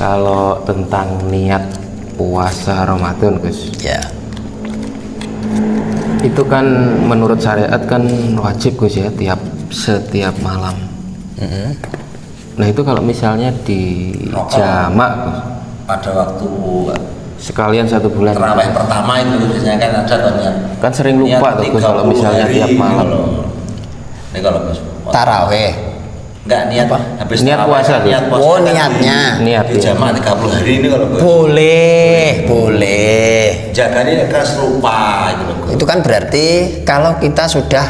Kalau tentang niat puasa Ramadan, Gus. Ya. Itu kan menurut syariat kan wajib, Gus ya, setiap malam. Nah itu kalau misalnya di jamak, Gus, pada waktu sekalian 1 bulan. terawih pertama itu biasanya kan ada niat. Kan sering lupa tuh, Gus, kalau misalnya tiap malam. Ini kalau Gus. Taraweh. Enggak niat habis Niat tarawih, puasa, Gus. niat puasa. Oh, niatnya. Niat Di ya. jamak 30 hari ini kalau Gus. Boleh. Jaganya keras lupa gitu loh, Gus. Itu kan berarti kalau kita sudah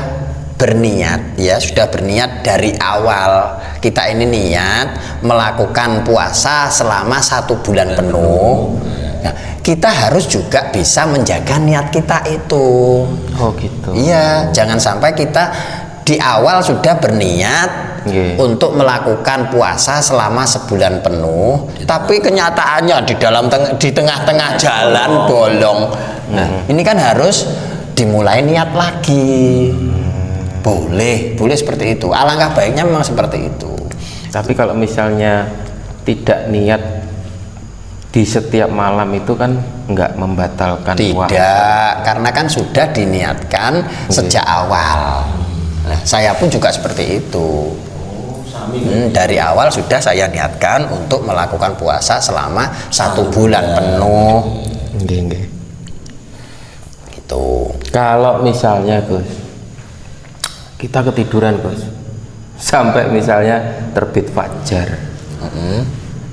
berniat, ya sudah berniat dari awal, kita ini niat melakukan puasa selama 1 bulan penuh. Nah, kita harus juga bisa menjaga niat kita itu. Oh gitu. Iya, jangan sampai kita di awal sudah berniat untuk melakukan puasa selama sebulan penuh, tapi kenyataannya di tengah-tengah jalan bolong. Nah, ini kan harus dimulai niat lagi. Boleh seperti itu. Alangkah baiknya memang seperti itu. Tapi kalau misalnya tidak niat di setiap malam itu kan nggak membatalkan puasa. Tidak, karena kan sudah diniatkan sejak awal. Nah, saya pun juga seperti itu. Dari awal sudah saya niatkan untuk melakukan puasa selama 1 bulan penuh. Nggih. Gitu. Kalau misalnya, Gus, kita ketiduran, Gus, sampai misalnya terbit fajar.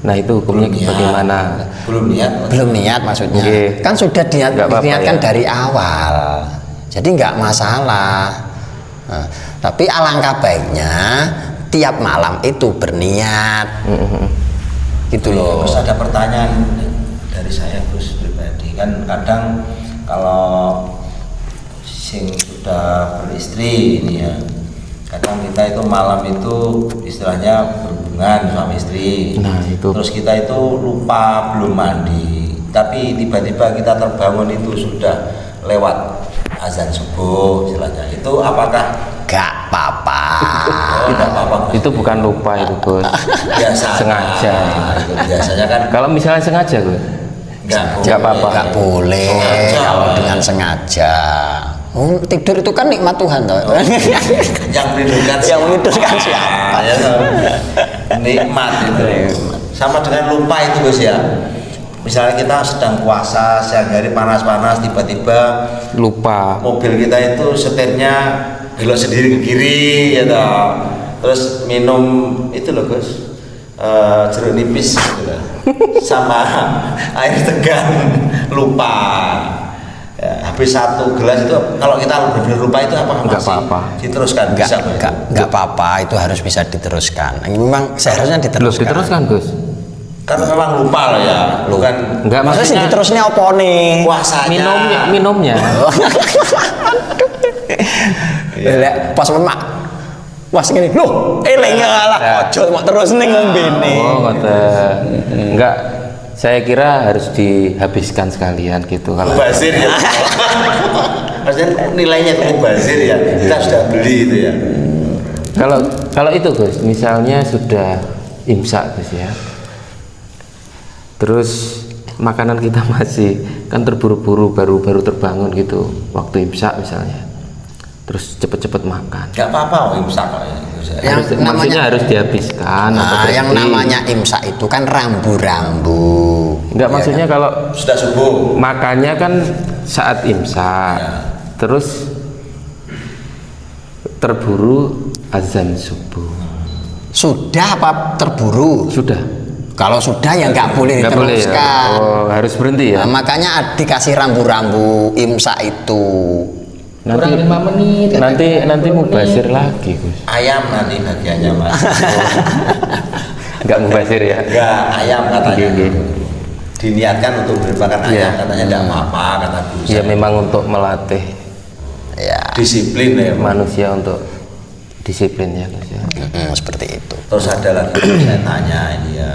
Nah itu hukumnya bagaimana? Belum niat maksudnya. Kan sudah diniatkan ya? Dari awal. Jadi nggak masalah. Nah, tapi alangkah baiknya tiap malam itu berniat. Gitu loh. Terus ada pertanyaan dari saya, Gus, pribadi. Kan kadang kalau sing sudah beristri ini ya, kadang kita itu malam itu istilahnya berhubungan suami istri. Nah itu. Terus kita itu lupa belum mandi, tapi tiba-tiba kita terbangun itu sudah lewat azan subuh istilahnya. Itu apakah Gak apa-apa. Enggak apa-apa, Gus. Itu bukan lupa itu, Gus. Biasa. Sengaja. Itu biasanya kan Kalau misalnya sengaja, Gus, enggak apa-apa. Gak boleh kalau dengan sengaja. Tidur itu kan nikmat Tuhan toh. Yang melindungi Yang menidurkan siapa? Ya, nikmat itu. Sama dengan lupa itu, Gus ya. Misalnya kita sedang puasa siang hari panas-panas, tiba-tiba lupa mobil kita itu setirnya belok sendiri ke kiri ya toh. Terus minum itu loh, Gus, jeruk nipis gitu loh. Sama air tegang, lupa ya, habis 1 gelas itu kalau kita benar-benar lupa itu apa nggak masih apa-apa diteruskan? Nggak apa-apa, itu harus bisa diteruskan. Memang seharusnya diteruskan. Diteruskan, Gus. Kan memang lupa loh ya, bukan Enggak, Maksudnya sih diterusnya apa nih? puasanya. Minumnya. Lek pas memak. Wah segini, loh, elengnya lah, ojo mau terus nih ngombene. Oh, ngoten. Enggak, saya kira harus dihabiskan sekalian gitu kalau. Mubazir ya. Maksudnya nilainya itu mubazir ya. Kita sudah beli itu ya. Kalau itu, Gus, misalnya sudah imsak, Gus ya. Terus makanan kita masih kan terburu-buru, baru terbangun gitu waktu imsak misalnya. Terus cepet-cepet makan. Gak apa-apa imsak kok ya. Maksudnya harus dihabiskan. Yang namanya imsak itu kan rambu-rambu. Enggak, maksudnya kan? kalau sudah subuh makannya kan saat imsak ya. Terus terburu azan subuh. Sudah apa terburu? Sudah. Kalau sudah ya nggak boleh diteruskan. Ya? Oh, harus berhenti ya. Nah, makanya dikasih rambu-rambu imsak itu. Nanti 5 menit. Nanti mubazir lagi, Gus. Ayam nanti bagiannya, Mas. Enggak mubazir ya. Enggak, ayam katanya. Gini. Diniatkan untuk makan ayam, katanya enggak apa-apa kata Gus. Ya memang untuk melatih Ya. Disiplin ya manusia untuk disiplinnya, Gus ya. Seperti itu. Terus ada lagi saya tanya ini ya.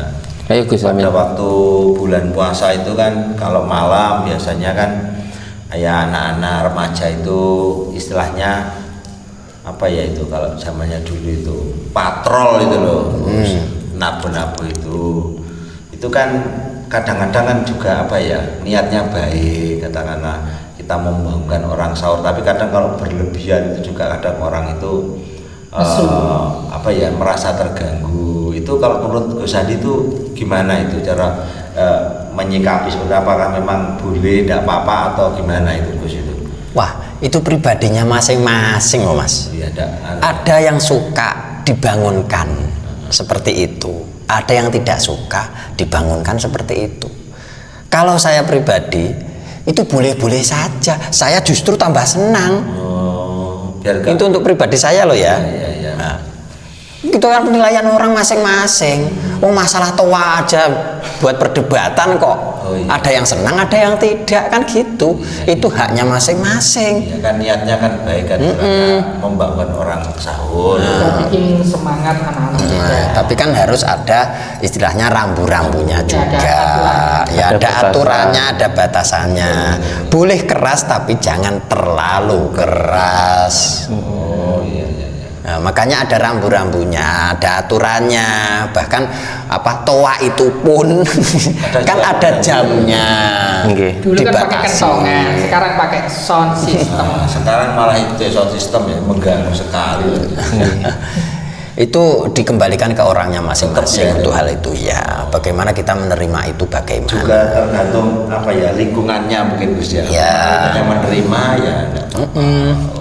Ayo, Gus. Pada waktu bulan puasa itu kan kalau malam biasanya kan ya anak-anak remaja itu istilahnya apa ya itu kalau zamannya dulu itu patrol itu loh, nabu-nabu itu itu kan kadang-kadang kan juga apa ya, niatnya baik, katakanlah kita membangunkan orang sahur, tapi kadang kalau berlebihan itu juga kadang orang itu apa ya, merasa terganggu. Itu kalau menurut Gus Andi itu gimana itu cara menyikapi, seperti apakah memang boleh, tidak apa-apa atau gimana itu Gus itu? Wah, itu pribadinya masing-masing loh Mas. Ya, ada yang suka dibangunkan seperti itu, ada yang tidak suka dibangunkan seperti itu. Kalau saya pribadi itu boleh-boleh saja, saya justru tambah senang. Itu untuk pribadi saya loh ya. Nah, itu kan penilaian orang masing-masing. Masalah tua aja buat perdebatan kok. Ada yang senang, ada yang tidak, kan gitu. Itu haknya masing-masing. Ya kan niatnya kan baik kan, membangun orang sahur. Bikin semangat anak-anak juga. Tapi kan harus ada istilahnya rambu-rambunya juga. Ya ada aturannya, ada batasannya. Boleh keras tapi jangan terlalu keras. Nah, makanya ada rambu-rambunya, ada aturannya. Bahkan apa, toa itu pun kan ada jamnya. Dulu kan pakai kentongan, sekarang pakai sound system. Sekarang malah itu sound system ya, mengganggu sekali. Itu dikembalikan ke orangnya masing-masing untuk hal itu ya. Bagaimana kita menerima itu, bagaimana. Juga tergantung apa ya, lingkungannya mungkin Gus ya. Yang menerima ya.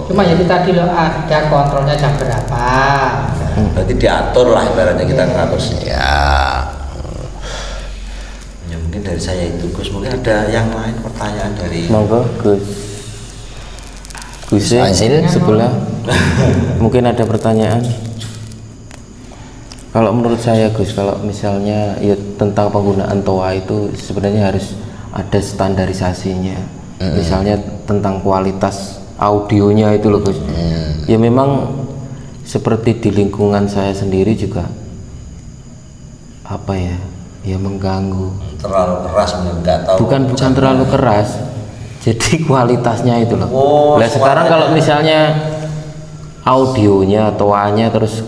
Cuma ya tadi loh, ada kontrolnya jam berapa. Berarti diatur lah ibaratnya, kita ngatur sih. Ya. Ya mungkin dari saya itu Gus, mungkin ada yang lain pertanyaan dari. Monggo Gus. Gus sebelah. Mungkin ada pertanyaan. Kalau menurut saya Gus, kalau misalnya ya tentang penggunaan toa itu sebenarnya harus ada standarisasinya. Misalnya tentang kualitas audionya itu loh Gus. Ya memang seperti di lingkungan saya sendiri juga apa ya, ya mengganggu. Terlalu keras nggak tahu. Bukan terlalu keras. Jadi kualitasnya itu loh. Nah sekarang kalau misalnya audionya, toanya terus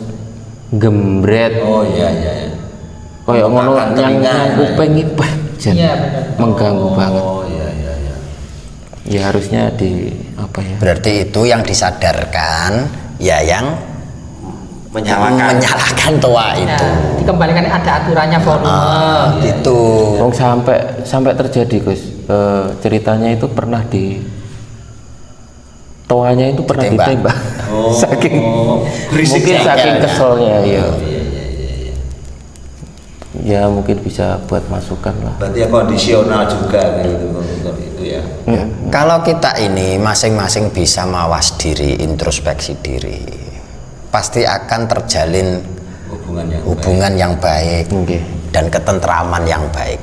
gembret, iya. kayak ngono yang kuping ipek, mengganggu banget. Iya. Ya harusnya di apa ya? Berarti itu yang disadarkan ya, yang menyalakan toa itu. Dikembalikan ada aturannya, volume. Itu. Sampai terjadi Gus. Ceritanya itu pernah toanya itu pernah ditembak. Saking mungkin saking keselnya ya. Ya mungkin bisa buat masukan lah. Berarti ya kondisional juga gitu untuk itu ya. Kalau kita ini masing-masing bisa mawas diri, introspeksi diri, pasti akan terjalin hubungan yang baik dan ketentraman yang baik.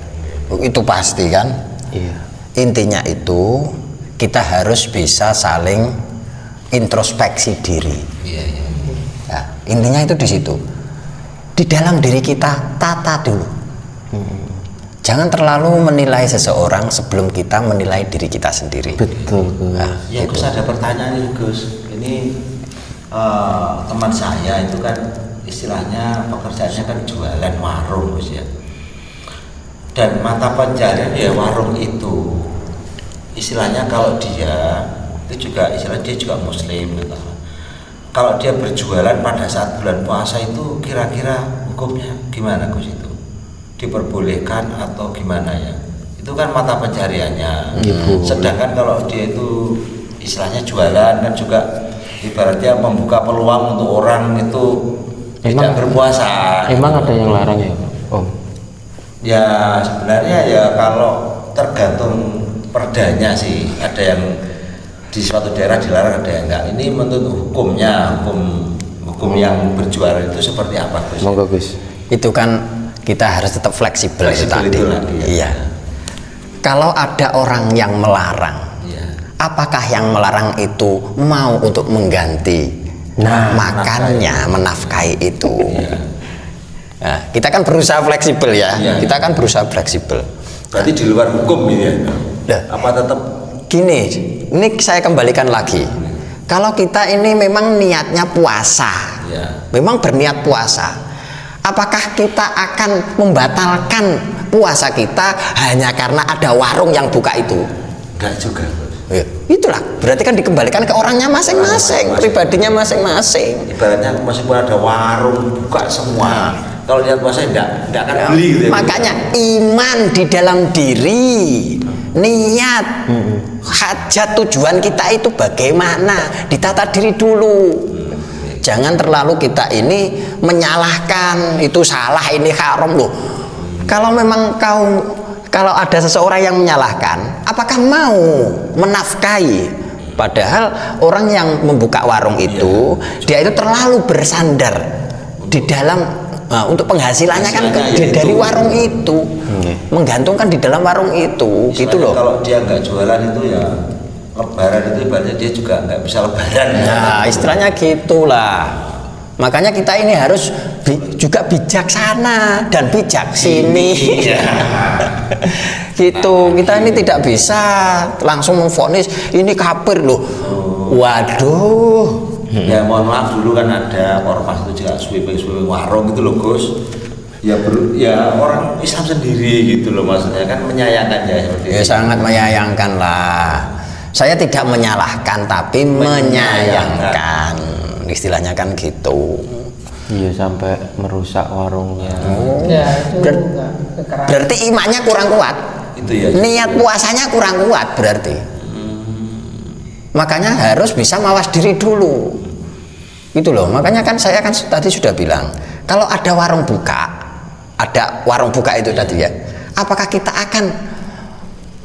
Itu pasti kan? Iya. Intinya itu kita harus bisa saling introspeksi diri. Ya, intinya itu di situ. Di dalam diri kita tata dulu. Jangan terlalu menilai seseorang sebelum kita menilai diri kita sendiri. Betul. Nah, ya Gus, ada pertanyaan nih Gus. Ini teman saya itu kan istilahnya pekerjaannya kan jualan warung Gus ya. Dan mata pencarian ya warung itu. Istilahnya kalau dia itu juga istilahnya dia juga muslim gitu. Kalau dia berjualan pada saat bulan puasa itu kira-kira hukumnya gimana Gus itu? Diperbolehkan atau gimana ya? Itu kan mata pencariannya. Sedangkan kalau dia itu istilahnya jualan kan juga ibaratnya membuka peluang untuk orang itu tidak berpuasa. Emang ada yang larang ya Om? Ya sebenarnya ya kalau tergantung perdanya sih, ada yang di suatu daerah dilarang, ada yang enggak. Ini menurut hukumnya, hukum yang berjualan itu seperti apa Gus? Monggo Gus. Itu kan kita harus tetap fleksibel itu tadi. Iya. Kalau ada orang yang melarang, apakah yang melarang itu mau untuk mengganti makannya, menafkahi itu? Nah, kita kan berusaha fleksibel ya. Kita kan berusaha fleksibel. Berarti di luar hukum ini ya? Apa tetap? Gini, ini saya kembalikan lagi. Kalau kita ini memang niatnya puasa, memang berniat puasa, apakah kita akan membatalkan puasa kita hanya karena ada warung yang buka itu? Enggak juga, Bos. Ya, itulah berarti kan dikembalikan ke orangnya masing-masing, pribadinya masing-masing. Ibaratnya meskipun ada warung buka semua, kalau lihat puasa enggak akan beli gitu ya. Makanya iman di dalam diri, niat, hajat, tujuan kita itu bagaimana, ditata diri dulu. Jangan terlalu kita ini menyalahkan, itu salah, ini haram loh. Kalau ada seseorang yang menyalahkan, apakah mau menafkahi? Padahal orang yang membuka warung itu, dia itu terlalu bersandar di dalam untuk penghasilannya kan dari warung itu, menggantungkan di dalam warung itu, gitu loh. Kalau dia nggak jualan itu ya lebaran itu ibaratnya dia juga nggak bisa lebaran. Nah, istilahnya gitulah. Makanya kita ini harus juga bijaksana dan bijak sini. Gitu. Kita ini tidak bisa langsung memvonis ini kafir loh. Waduh. Ya mohon maaf, dulu kan ada ormas itu juga sweeping warung gitu loh, Gus. Ya orang Islam sendiri gitu loh, maksudnya kan menyayangkan ya seperti Ya sangat menyayangkan lah. Saya tidak menyalahkan tapi menyayangkan. Istilahnya kan gitu. Iya, sampai merusak warungnya. Ya, itu enggak kekerasan. Berarti imannya kurang kuat. itu ya. Niat puasanya kurang kuat berarti. Makanya harus bisa mawas diri dulu. Itu loh. Makanya kan saya kan tadi sudah bilang, kalau ada warung buka itu tadi ya, apakah kita akan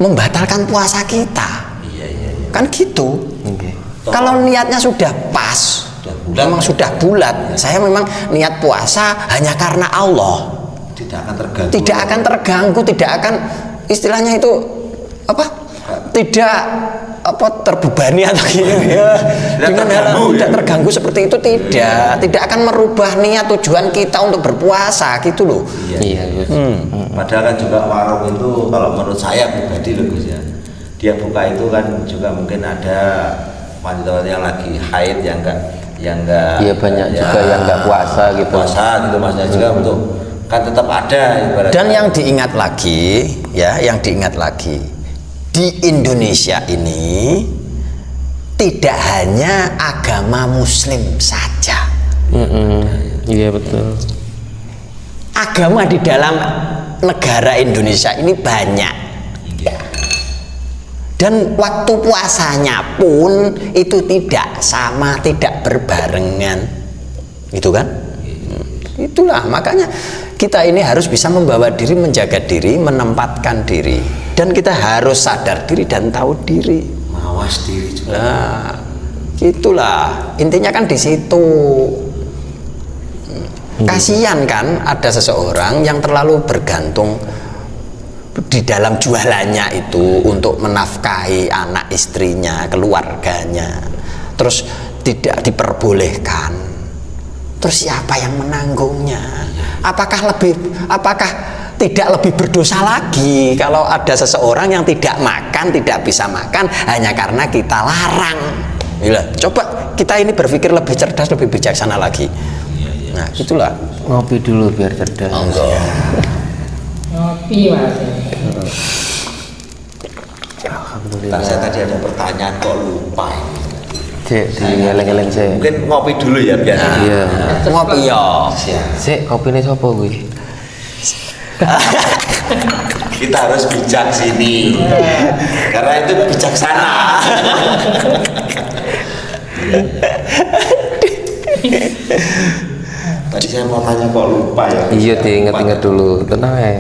membatalkan puasa kita? Iya. Kan gitu. Okay. Kalau niatnya sudah pas, memang sudah bulat, saya memang niat puasa hanya karena Allah, tidak akan terganggu, tidak akan istilahnya itu apa, tidak apa terbebani atau gini ya, dengan hal tidak terganggu seperti itu, tidak akan merubah niat tujuan kita untuk berpuasa gitu loh. Iya, Gus. Padahal kan juga warung itu kalau menurut saya pribadi loh, Gus ya, dia buka itu kan juga mungkin ada wanita yang lagi haid yang enggak iya, banyak juga yang enggak puasa gitu maksudnya juga untuk kan tetap ada ibaratnya. Dan yang diingat lagi di Indonesia ini tidak hanya agama Muslim saja. Iya, betul. Agama di dalam negara Indonesia ini banyak. Dan waktu puasanya pun itu tidak sama, tidak berbarengan, gitu kan? Itulah makanya kita ini harus bisa membawa diri, menjaga diri, menempatkan diri, dan kita harus sadar diri dan tahu diri, mawas diri juga. Nah, itulah intinya kan di situ. Kasihan kan ada seseorang yang terlalu bergantung di dalam jualannya itu untuk menafkahi anak istrinya, keluarganya, terus tidak diperbolehkan, terus siapa yang menanggungnya? Apakah tidak lebih berdosa lagi kalau ada seseorang yang tidak makan, tidak bisa makan hanya karena kita larang? Gila. Coba kita ini berpikir lebih cerdas, lebih bijaksana lagi. Nah, itulah. Ngopi dulu biar cerdas. Ngopi Mas. Alhamdulillah. Saya tadi ada pertanyaan kok lupa ini. Cek, dieleng-eleng sik. Mungkin ngopi dulu ya biar. Iya. Ngopi ya. Sik, kopine sapa kuwi? Kita harus bijak sini. Karena itu bijaksana. Tadi saya mau tanya kok lupa ya. Iya, diinget-inget dulu. Tenang ya.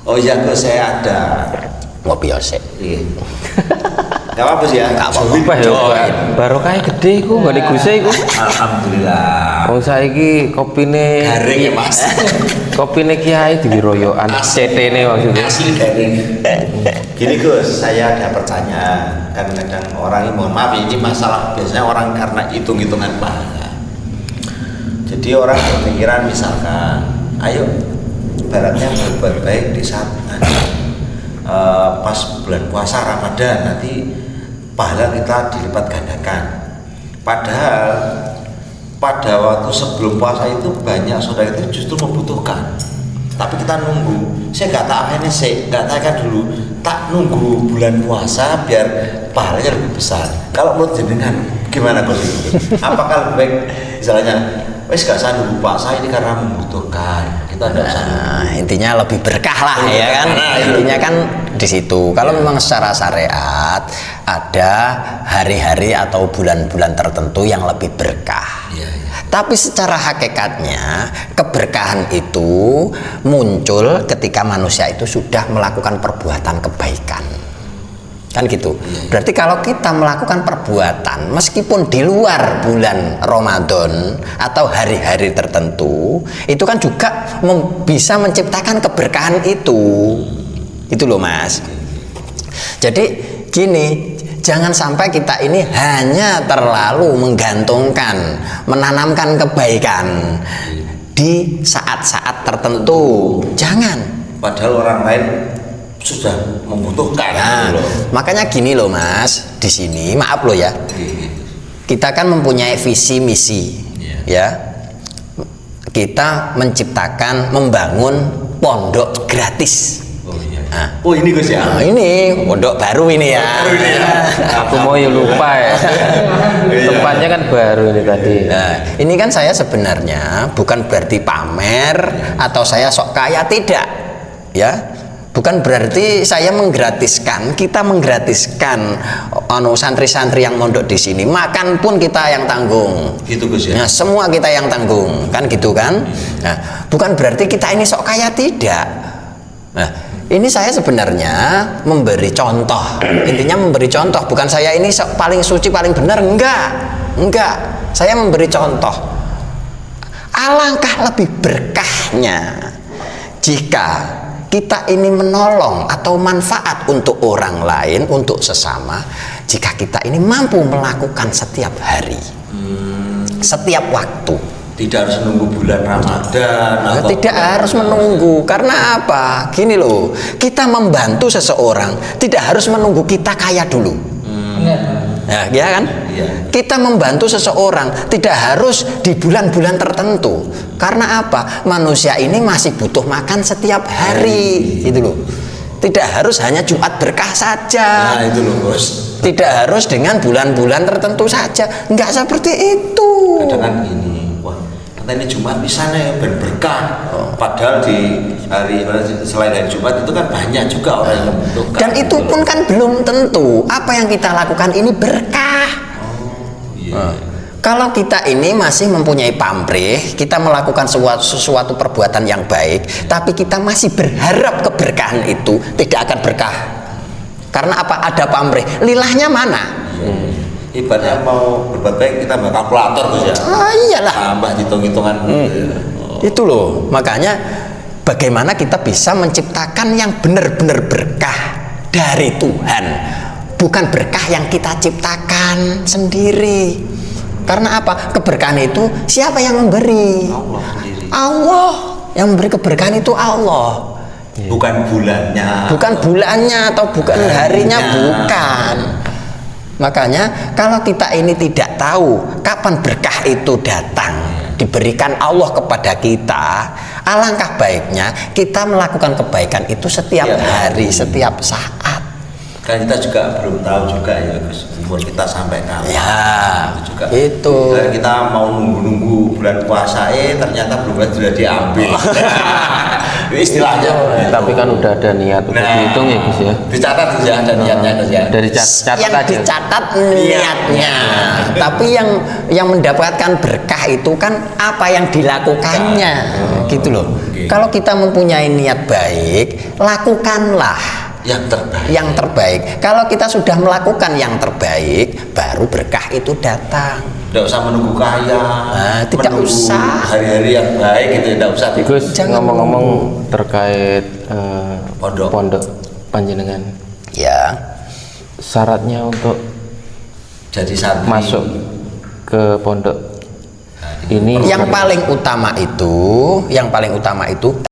Oh iya, kok saya ada. Ngopi ya sik. Iya. Gak apa-apa sih ya. Gak apa-apa. Apa ya? Barokah gede iku, gak diguse iku. Alhamdulillah. Wong saiki kopine Garing ya Mas. kopine Kiai diroyokan CT-ne maksudnya. Asli garing. Gini Gus, saya ada pertanyaan. Kadang-kadang orang ini, mohon maaf ini masalah biasanya orang karena hitung-hitungan pahala. Jadi orang berpikiran misalkan, ayo baratnya berbuat baik di saat pas bulan puasa Ramadan nanti pahala kita dilipat gandakan. Padahal pada waktu sebelum puasa itu banyak saudara itu justru membutuhkan. tapi kita nunggu. Saya nggak tak ini sih, nggak takkan dulu. Tak nunggu bulan puasa biar pahalanya lebih besar. Kalau menurut jenengan gimana Gus? Apakah lebih baik misalnya, wes gak usah nunggu puasa ini karena membutuhkan. Kita nggak usah. Nah, intinya lebih berkah lah ya kan. Intinya kan di situ. Kalau memang secara syariat ada hari-hari atau bulan-bulan tertentu yang lebih berkah. Iya, iya. Tapi secara hakikatnya keberkahan itu muncul ketika manusia itu sudah melakukan perbuatan kebaikan. Kan gitu. Berarti kalau kita melakukan perbuatan meskipun di luar bulan Ramadan atau hari-hari tertentu, itu kan juga bisa menciptakan keberkahan itu. Itu loh Mas. Jadi gini, jangan sampai kita ini hanya terlalu menggantungkan, menanamkan kebaikan di saat-saat tertentu. Jangan. Padahal orang lain sudah membutuhkan. Nah, gitu loh. makanya gini loh Mas, di sini maaf loh ya. Kita kan mempunyai visi misi, ya. Kita menciptakan, membangun pondok gratis. Oh iya. Nah, Oh ini Gus ya. nah, ini pondok baru ini ya. Aku mau ya lupa ya. Tempatnya kan baru ini tadi. Nah, ini kan saya sebenarnya bukan berarti pamer atau saya sok kaya, tidak, ya. Bukan berarti saya menggratiskan, kita menggratiskan santri-santri yang mondok di sini. Makan pun kita yang tanggung. Gitu Gus ya. Nah, semua kita yang tanggung, kan gitu kan? Nah, bukan berarti kita ini sok kaya, tidak. Nah, ini saya sebenarnya memberi contoh. Intinya memberi contoh, bukan saya ini sok paling suci, paling benar, enggak. Enggak. Saya memberi contoh. Alangkah lebih berkahnya jika kita ini menolong atau manfaat untuk orang lain, untuk sesama, jika kita ini mampu melakukan setiap hari, setiap waktu. Tidak harus menunggu bulan Ramadan atau Tidak harus menunggu. Karena apa? Gini loh, kita membantu seseorang tidak harus menunggu kita kaya dulu. Ya, ya kan? Iya. Kita membantu seseorang tidak harus di bulan-bulan tertentu. Karena apa? Manusia ini masih butuh makan setiap hari, gitu loh. Tidak harus hanya Jumat berkah saja. Nah itu loh Gus. Tidak harus dengan bulan-bulan tertentu saja. Enggak seperti itu. Kadang kan gini, wah nanti ini Jumat bisa nih berkah. Padahal di hari selain hari Jumat itu kan banyak juga orang yang membutuhkan. Dan itu gitu pun loh. kan belum tentu apa yang kita lakukan ini berkah. Iya. Kalau kita ini masih mempunyai pamrih, kita melakukan sesuatu perbuatan yang baik, tapi kita masih berharap keberkahan itu tidak akan berkah. Karena apa? Ada pamrih. Lilahnya mana? Ibaratnya mau berbuat baik kita bakal kalkulator Gus ya. Iyalah. Tambah hitung-hitungan. Itu loh. Makanya bagaimana kita bisa menciptakan yang benar-benar berkah dari Tuhan, bukan berkah yang kita ciptakan sendiri. Karena apa? Keberkahan itu siapa yang memberi? Allah sendiri. Allah yang memberi keberkahan itu Allah. Bukan bulannya. Bukan bulannya atau bukan harinya, bukan. Makanya kalau kita ini tidak tahu kapan berkah itu datang, diberikan Allah kepada kita, alangkah baiknya kita melakukan kebaikan itu setiap hari, setiap saat. Kan kita juga belum tahu juga ya Gus, umur kita sampai kapan. Ya, Itu juga. itu. Dan kita mau nunggu-nunggu bulan puasa, ternyata belum sudah diambil. Istilahnya. Tapi kan udah ada niat, udah dihitung ya Gus ya. Dicatat ya, ada niatnya Gus ya. Dari catat Yang aja. dicatat niatnya. Tapi yang mendapatkan berkah itu kan apa yang dilakukannya, gitu loh. Kalau kita mempunyai niat baik, lakukanlah yang terbaik. Kalau kita sudah melakukan yang terbaik, baru berkah itu datang. Tidak usah menunggu kaya. Tidak menunggu usah. hari-hari yang baik gitu, tidak usah. Gus, Jangan ngomong-ngomong terkait Pondok. panjenengan, Ya, syaratnya untuk Jadi santri. masuk ke pondok ini yang paling utama itu